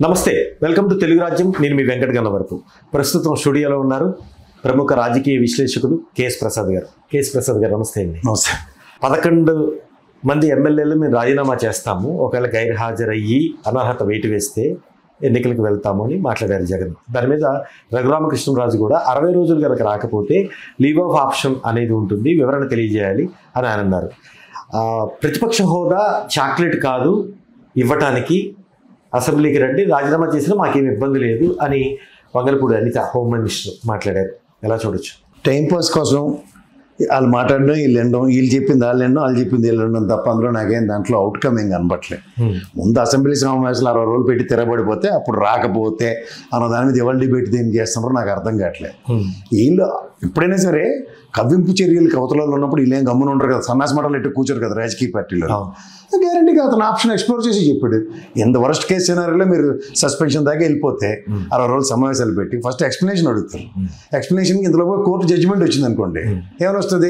నమస్తే, welcome to Telugu రాజ్యం. నేను మీ వెంకట గన్నవరపు. ప్రస్తుతం స్టూడియోలో ఉన్నారు ప్రముఖ రాజకీయ విశ్లేషకులు కేఎస్ ప్రసాద్ గారు. కేఎస్ ప్రసాద్ గారు నమస్తే అండి. నమస్తే. 11 మంది ఎమ్మెల్యేలు మేము రాజీనామా చేస్తాము, ఒకవేళ గైర్హాజరయ్యి అనర్హత వేటు వేస్తే ఎన్నికలకు వెళ్తాము అని మాట్లాడారు జగన్. దాని మీద రఘురామకృష్ణరాజు కూడా 60 రోజులు కనుక రాకపోతే లీవ్ ఆఫ్ ఆప్షన్ అనేది ఉంటుంది, వివరణ తెలియజేయాలి అని ఆయన అన్నారు. ప్రతిపక్ష హోదా చాక్లెట్ కాదు ఇవ్వటానికి, అసెంబ్లీకి రండి, రాజీనామా చేసినా మాకేం ఇబ్బంది లేదు అని వంగలపూడి అనిత హోమ్ మినిస్టర్ మాట్లాడారు. ఎలా చూడొచ్చు? టైంపాస్ కోసం వాళ్ళు మాట్లాడడం, వీళ్ళు ఎండడం, వీళ్ళు చెప్పింది వాళ్ళు ఎండడం, వాళ్ళు చెప్పింది వీళ్ళు ఎండడం తప్ప అందులో నాకేం దాంట్లో అవుట్కమ్ ఏం కనబట్లేదు. ముందు అసెంబ్లీ సమావేశాలు 60 రోజులు పెట్టి తిరగబడిపోతే అప్పుడు రాకపోతే అన్న దాని మీద ఎవరు డిబేట్ దేనికి చేస్తున్నారో నాకు అర్థం కావట్లేదు. వీళ్ళు ఎప్పుడైనా సరే కవ్వింపు చర్యలకు అవతలలో ఉన్నప్పుడు వీళ్ళు ఏం గమ్మున ఉండరు కదా, సన్నాసి మాటలు ఎట్టు కూర్చోరు కదా రాజకీయ పార్టీలో. గ్యారంటీగా అతను ఆప్షన్ ఎక్స్ప్లోర్ చేసి చెప్పాడు. ఎంత వరస్ట్ కేసు సినారీలో మీరు సస్పెన్షన్ దాకా వెళ్ళిపోతే 60 రోజులు సమావేశాలు పెట్టి ఫస్ట్ ఎక్స్ప్లెనేషన్ అడుగుతారు. ఎక్స్ప్లెనేషన్కి ఇందులో కోర్టు జడ్జిమెంట్ వచ్చింది అనుకోండి, ఏమైనా వస్తుంది?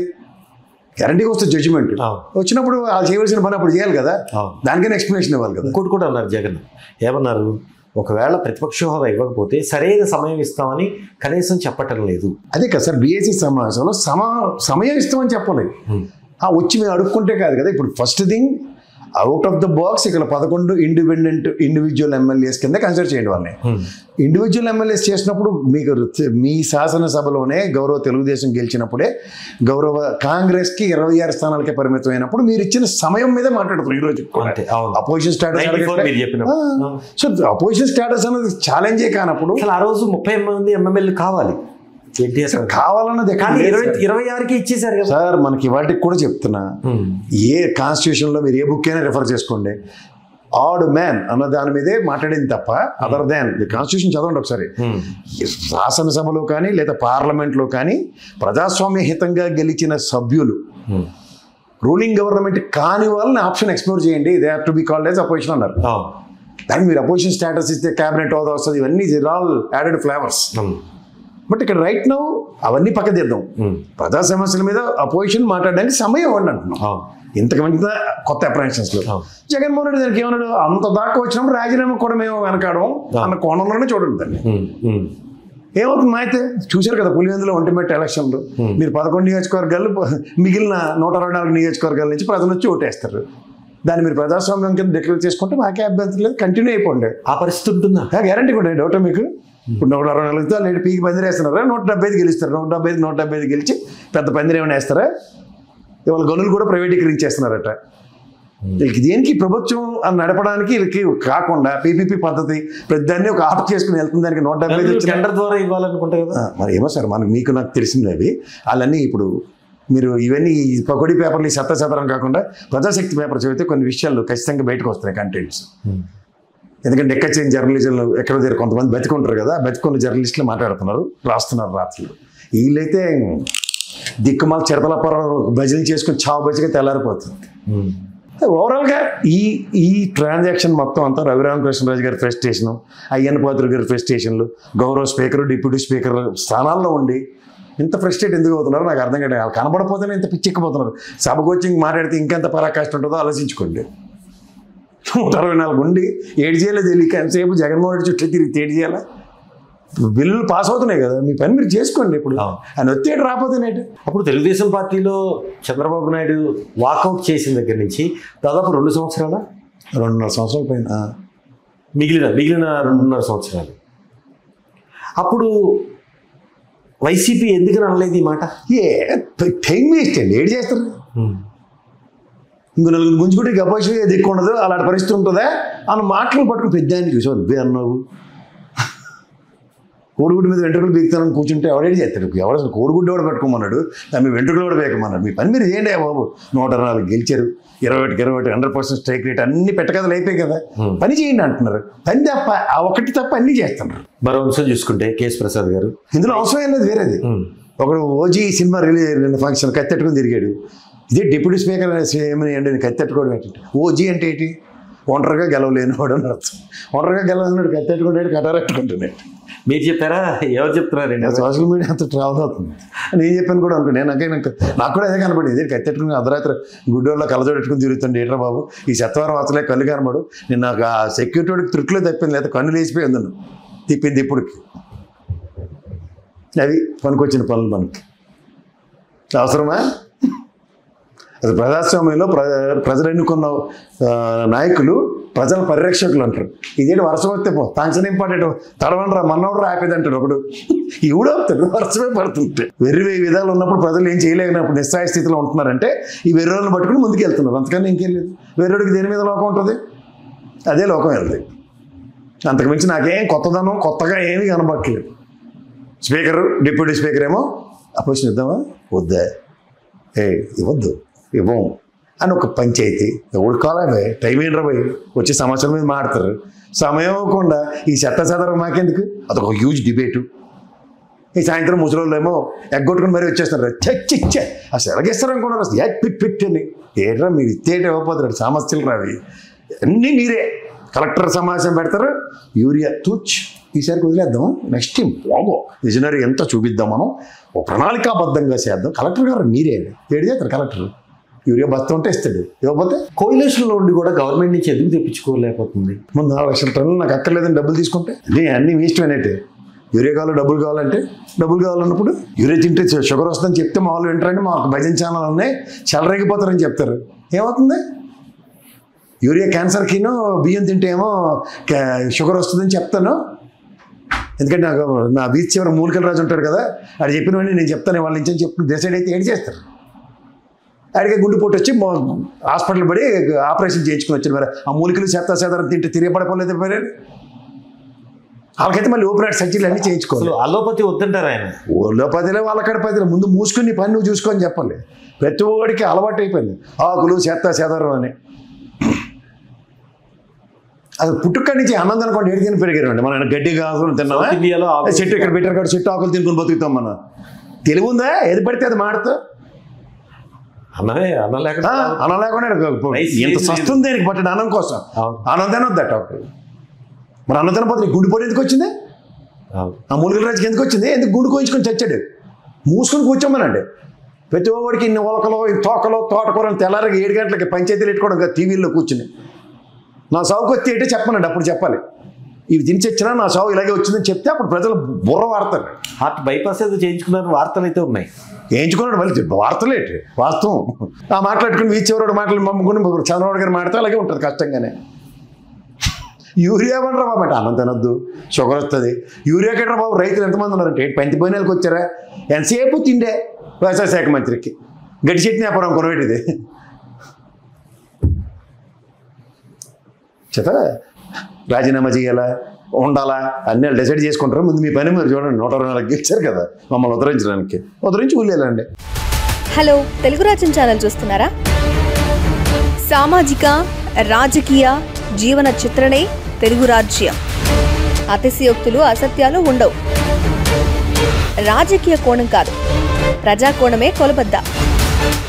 గ్యారంటీగా వస్తుంది జడ్జిమెంట్. వచ్చినప్పుడు వాళ్ళు చేయవలసిన పని అప్పుడు చేయాలి కదా, దానికైనా ఎక్స్ప్లెనేషన్ ఇవ్వాలి కదా. ఇంకోటి కూడా అన్నారు జగన్, ఏమన్నారు, ఒకవేళ ప్రతిపక్ష హోదా ఇవ్వకపోతే సరైన సమయం ఇస్తామని కనీసం చెప్పటం లేదు. అదే కదా సార్, బీఏసీ సమావేశంలో సమయం ఇస్తామని చెప్పలేదు. వచ్చి మేము అడుక్కుంటే కాదు కదా. ఇప్పుడు first thing out of the box ఇక్కడ 11 ఇండివిజువల్ ఎమ్మెల్యేస్ కింద కన్సిడర్ చేయండి వాళ్ళని. ఇండివిజువల్ ఎమ్మెల్యేస్ చేసినప్పుడు మీకు మీ శాసనసభలోనే గౌరవ తెలుగుదేశం గెలిచినప్పుడే గౌరవ కాంగ్రెస్కి 26 స్థానాలకే పరిమితం అయినప్పుడు మీరు ఇచ్చిన సమయం మీద మాట్లాడుతున్నారు. ఈరోజు opposition status, so opposition status అనేది ఛాలెంజే కానప్పుడు ఆ రోజు 30 మంది ఎమ్మెల్యేలు కావాలి కావాలన్నది 26కి ఇచ్చేసారు కదా సార్. మనకి వాటికి కూడా చెప్తున్నా, ఏ కాన్స్టిట్యూషన్లో మీరు ఏ బుక్ అయినా రిఫర్ చేసుకోండి, ఆడ్ మ్యాన్ అన్న దాని మీదే మాట్లాడింది తప్ప అదర్ దాన్ కాన్స్టిట్యూషన్ చదవండి ఒకసారి. శాసనసభలో కానీ లేదా పార్లమెంట్లో కానీ ప్రజాస్వామ్య హితంగా గెలిచిన సభ్యులు రూలింగ్ గవర్నమెంట్ కాని వాళ్ళని ఆప్షన్ ఎక్స్ప్లోర్ చేయండి, they have to be called as opposition అన్నారు. దానికి మీరు అపోజిషన్ స్టేటస్ ఇస్తే క్యాబినెట్ హోదా వస్తుంది, ఇవన్నీ ఆల్ యాడెడ్ ఫ్లేవర్స్. బట్ ఇక్కడ రైట్ నౌ అవన్నీ పక్క తీద్దాం. ప్రజా సమస్యల మీద అపోజిషన్ మాట్లాడడానికి సమయం ఇవ్వండి అంటున్నాం. ఇంతకు మంచి కొత్త అప్రహెన్షన్స్లో జగన్మోహన్ రెడ్డి దానికి ఏమన్నాడు, అంత దాకా వచ్చినప్పుడు రాజీనామా కూడా మేము వెనకాడం అన్న కోణంలోనే చూడండి దాన్ని. ఏమవుతుంది అయితే చూశారు కదా, పులివెందులో ఒంటిమిట్ట ఎలక్షన్లు మీరు 11 నియోజకవర్గాలు మిగిలిన 124 నియోజకవర్గాల నుంచి ప్రజలు వచ్చి ఓటేస్తారు. దాన్ని మీరు ప్రజాస్వామ్యం కింద డిక్లేర్ చేసుకుంటే మాకే అభ్యంతరం లేదు, కంటిన్యూ అయిపోండి. ఆ పరిస్థితి ఉంటుందా? గ్యారంటీ కూడా డౌట్ మీకు. ఇప్పుడు 124 లేడు పీకి పందిరి వేస్తున్నారా, 175 గెలుస్తారు, 175 గెలిచి పెద్ద పందిరి ఏమైనా వేస్తారా? ఇవాళ గనులు కూడా ప్రైవేటీకరించేస్తున్నారట. వీళ్ళకి దేనికి ప్రభుత్వం నడపడానికి వీళ్ళకి కాకుండా పీపీపీ పద్ధతి పెద్దాన్ని ఒక ఆఫ్ చేసుకుని వెళ్తుంది. దానికి 175 టెండర్ ద్వారా ఇవ్వాలనుకుంటే కదా. మరి ఏమో సార్, మీకు నాకు తెలిసింది అవి వాళ్ళన్నీ. ఇప్పుడు మీరు ఇవన్నీ పకోడీ పేపర్లు ఈ సత్తరం కాకుండా ప్రజాశక్తి పేపర్ చదివితే కొన్ని విషయాలు ఖచ్చితంగా బయటకు వస్తున్నాయి, కంటెంట్స్. ఎందుకంటే ఎక్కచ్చేని జర్నలిజంలో ఎక్కడో దగ్గర కొంతమంది బతికుంటారు కదా, బతికున్న జర్నలిస్టులు మాట్లాడుతున్నారు, రాస్తున్నారు రాత్రులు. వీళ్ళైతే దిక్కుమాల చిరతలపరం భజనలు చేసుకుని చావు బజ్జిగా తెల్లారిపోతుంది. ఓవరాల్గా ఈ ట్రాన్సాక్షన్ మొత్తం అంతా రఘురామకృష్ణరాజు గారి ఫ్రస్ట్రేషను, అయ్యన్న పాత్రుడు గారి ఫ్రస్ట్రేషన్లు, గౌరవ స్పీకర్ డిప్యూటీ స్పీకర్ స్థానాల్లో ఉండి ఇంత ఫ్రస్ట్రేట్ ఎందుకు అవుతున్నారు నాకు అర్థం కాదు. కనబడపోతేనే ఇంత పిచ్చెక్కిపోతున్నారు. సభకు వచ్చి మాట్లాడితే ఇంకెంత పరాకాష్ట ఉంటుందో ఆలోచించుకోండి. 164 ఉండి ఏడు చేయాలో తెలియక ఎంతసేపు జగన్మోహన్ రెడ్డి చుట్టూ తిరిగి ఏడు చేయాలా? బిల్లులు పాస్ అవుతున్నాయి కదా, మీ పని మీరు చేసుకోండి. ఇప్పుడు ఆయన ఒత్తిడి రాకపోతేనేటి. అప్పుడు తెలుగుదేశం పార్టీలో చంద్రబాబు నాయుడు వాకౌట్ చేసిన దగ్గర నుంచి దాదాపు 2 సంవత్సరాల 2.5 సంవత్సరాల పైన మిగిలిన 2.5 సంవత్సరాలు. అప్పుడు వైసీపీ ఎందుకని అనలేదు ఈ మాట? టైం వేస్ట్ అండి, ఏడు చేస్తారు. ఇంకో నలుగురు గుంజుకుంటే గబాషి దిక్కు ఉండదు, అలాంటి పరిస్థితి ఉంటుందా అన్న మాటలు పట్టుకుని పెద్దాన్ని చూసావు. బే అన్నావు కోడిగుడ్డు మీద వెంట్రుకలు బీగుతానని కూర్చుంటే ఎవడేది చేస్తాడు? ఎవరు అసలు కోడిగుడ్డు కూడా పెట్టుకోమన్నాడు, మీ వెంట్రుకలు కూడా బేకమన్నాడు. మీ పని మీరు చేయండి బాబు. 124 గెలిచారు, 21 100% స్ట్రైక్ రేట్ అన్ని పెట్టకథలు అయిపోయాయి కదా, పని చేయండి అంటున్నారు. పని తప్ప ఆ ఒకటి తప్ప అన్ని చేస్తున్నారు. మరో అంశం చూసుకుంటే కేఎస్ ప్రసాద్ గారు, ఇందులో అవసరం అనేది వేరేది. ఒకడు ఓజీ సినిమా రిలీజ్ ఫంక్షన్ కత్తెట్టుకుని తిరిగాడు. ఇదే డిప్యూటీ స్పీకర్ ఏమని కత్తెట్టుకోవడం ఏంటి? ఓజీ అంటే ఏంటి? ఒంటరిగా గెలవలేనివాడు అని అర్థం. ఒంటరిగా గెలవలేనివాడు కట్టెట్టుకుంటాడు, కటారెట్టుకుంటున్నాడు. మీరు చెప్పారా, ఎవరు చెప్తున్నారండి? సోషల్ మీడియా అంత ట్రావెల్ అవుతుంది. నేను చెప్పాను కూడా అనుకో, నాకు కూడా అదే కనపడింది. ఇదే కట్టెట్టుకుని అర్ధరాత్రి గుడ్డోళ్ళ కలజోడెట్టుకుని తిరుగుతుంది. ఏట్రా బాబు ఈ శతవారం అసలే కళ్ళు కనబడు. నేను నాకు ఆ సెక్యూరిటీకి త్రుట్లో తప్పింది, లేదా కన్ను లేచిపోయింది నన్ను తిప్పింది ఇప్పటికి. అవి పనికొచ్చిన పనులు మనకి అవసరమా? అది ప్రజాస్వామ్యంలో ప్రజలు ఎన్నుకున్న నాయకులు ప్రజల పరిరక్షకులు అంటారు. ఇదేంటి వర్షం వస్తే తాంక్షన్ ఇంపార్టెంట్ తడవండ్రా మన్నోడ్రా ఆపేది అంటాడు ఒకడు. ఈవిడవుతాడు వర్షమే పడుతుంటే. వెర్రి విధాలు ఉన్నప్పుడు ప్రజలు ఏం చేయలేకపోతే నిస్సాయ స్థితిలో ఉంటున్నారంటే ఈ వెర్రోళ్ళని పట్టుకుని ముందుకు వెళ్తున్నారు. అంతకన్నా ఇంకేం లేదు. వెర్రోడికి దేని మీద లోకం ఉంటుంది? అదే లోకం వెళ్తుంది. అంతకుమించి నాకేం కొత్తదనం కొత్తగా ఏమీ కనబట్టలేదు. స్పీకరు డిప్యూటీ స్పీకర్ ఏమో అపోజిషన్ ఇద్దామా వద్దా, ఇవ్వద్దు ఇవ్వం అని ఒక పంచాయతీ. ఎవడు కాలే టైం ఏంట్రా పోయి వచ్చి సమస్యల మీద మాడతారు. సమయం ఇవ్వకుండా ఈ చెత్త మాకెందుకు? అదొక హ్యూజ్ డిబేటు. ఈ సాయంత్రం ముసలోళ్ళు ఏమో ఎగ్గొట్టుకుని మరీ వచ్చేస్తారు. చచ్చిచ్చే అసలు ఎలాగేస్తారు అనుకున్నారు. అసలు పిట్ అని ఏట్రా మీరు ఇచ్చేట ఇవ్వకపోతారు. సమస్యలు రావి అన్నీ మీరే. కలెక్టర్ సమావేశం పెడతారు, యూరియా తూచ్ ఈసారికి వదిలేద్దాం, నెక్స్ట్ టైం బాగో విజనరీ ఎంత చూపిద్దాం, మనం ఒక ప్రణాళికాబద్ధంగా చేద్దాం. కలెక్టర్ గారు మీరే ఏడు చేస్తారు. కలెక్టర్ యూరియా బస్తా ఉంటే ఇస్తాడు, ఇవ్వకపోతే కోయిలేషన్లో ఉండి కూడా గవర్నమెంట్ నుంచి ఎందుకు తెప్పించుకోలేకపోతుంది? ముందు 4 లక్షల టన్నులు నాకు అక్కర్లేదని డబ్బులు తీసుకుంటే అన్నీ మీ ఇష్టమైనట్టే. యూరియా కావాలి, డబ్బులు కావాలంటే డబ్బులు కావాలన్నప్పుడు యూరియా తింటే షుగర్ వస్తుందని చెప్తే మామూలు వింటారంటే మాకు భజన ఛానల్ ఉన్నాయి చెలరేగిపోతారని చెప్తారు. ఏమవుతుంది? యూరియా క్యాన్సర్కిను బియ్యం తింటే ఏమో షుగర్ వస్తుందని చెప్తాను. ఎందుకంటే నాకు నా బీచ్ చివరి మూలికల రాజు ఉంటాడు కదా, అది చెప్పినవన్నీ నేను చెప్తాను వాళ్ళ నుంచి అని చెప్పి డిసైడ్ అయితే ఏం చేస్తారు? అడిగే గుండెపోటు వచ్చి హాస్పిటల్ పడి ఆపరేషన్ చేయించుకుని వచ్చాను. మరి ఆ మూలికలు చెత్త తింటే తిరిగిపడిపోలేదు మరి వాళ్ళకైతే మళ్ళీ ఓపెన్ హార్ట్ సర్జరీలు అన్నీ చేయించుకోవాలి. అలోపతి వద్దంటారు ఆయన. అలోపతిలో వాళ్ళకాడ పదిలో ముందు మూసుకుని పని నువ్వు చూసుకొని చెప్పాలి. ప్రతి ఒక్కడికి అలవాటు అయిపోయింది ఆకులు చెత్త అని. అది పుట్టుక్కడి నుంచి అన్నం తినకుండా ఏడు తిని పెరిగారండి. మనం గడ్డి ఆకులు తిన్నామా? చెట్టు ఇక్కడ పెట్టారు కాబట్టి చెట్టు ఆకులు తినుకుని బతుకుతాం. మనం తెలివి ఉందా? ఏది పడితే అది మాడుతా అన్నం లేకుండా ఎంత సస్తుంది దేనికి పట్టాడు అన్నం కోసం. అన్నం తినొద్దట. మరి అన్నం తినపోతే నీకు గుండెపోటు ఎందుకు వచ్చింది? ఆ మూలికల రాజుకి ఎందుకు వచ్చింది? ఎందుకు గుండు కోయించుకొని చచ్చాడు? మూసుకొని కూర్చోమనండి. ప్రతి ఒక్కడికి ఇన్ని ఉలకలో తోకలో తోటకూరని తెల్లారికి 7 గంటలకి పంచాయతీలు పెట్టుకోవడం కదా టీవీల్లో కూర్చుని. నా సావుకు వచ్చి ఏంటో చెప్పనండి, అప్పుడు చెప్పాలి. ఇవి తిని చచ్చినా నా సావు ఇలాగే వచ్చిందని చెప్తే అప్పుడు ప్రజలు బుర్ర వాడతారు. హార్ట్ బైపాస్ ఏదో చేయించుకున్నారు, వార్తలు అయితే ఉన్నాయి. వేయించుకున్నాడు మళ్ళీ వార్తలేంటి వాస్తవం. ఆ మాట్లాడుకుని వీచెవరోడు మాటలు మమ్ముకుని చంద్రబాబు గారు మాట్లాడితే అలాగే ఉంటుంది కష్టంగానే. యూరియా పండరా బాబు అంటే అన్నం తినొద్దు, షుగర్ వస్తుంది. యూరియా కట్టరా బాబు రైతులు ఎంతమంది ఉన్నారంటే 10 పోయినాలకు వచ్చారా? ఎంతసేపు తిండే వ్యవసాయ శాఖ మంత్రికి గడ్డి చెట్టు వ్యాపారం కొనబెట్టిది చేత రాజీనామా చేయాలా ఉండాలా అన్నీ డిసైడ్ చేసుకుంటారు. ముందు మీ పని మీరు చూడండి. 124 గెలిచారు కదా మమ్మల్ని ఉద్ధరించి ఊళ్ళేలండి. హలో, తెలుగు రాజ్యం ఛానల్ చూస్తున్నారా? సామాజిక రాజకీయ జీవన చిత్రణే తెలుగు రాజ్యం. అతిశయోక్తులు అసత్యాలు ఉండవు. రాజకీయ కోణం కాదు, ప్రజా కోణమే కొలబద్ద.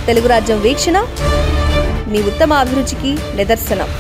తెలుగు రాజ్యం వీక్షణ మీ ఉత్తమ అభిరుచికి నిదర్శనం.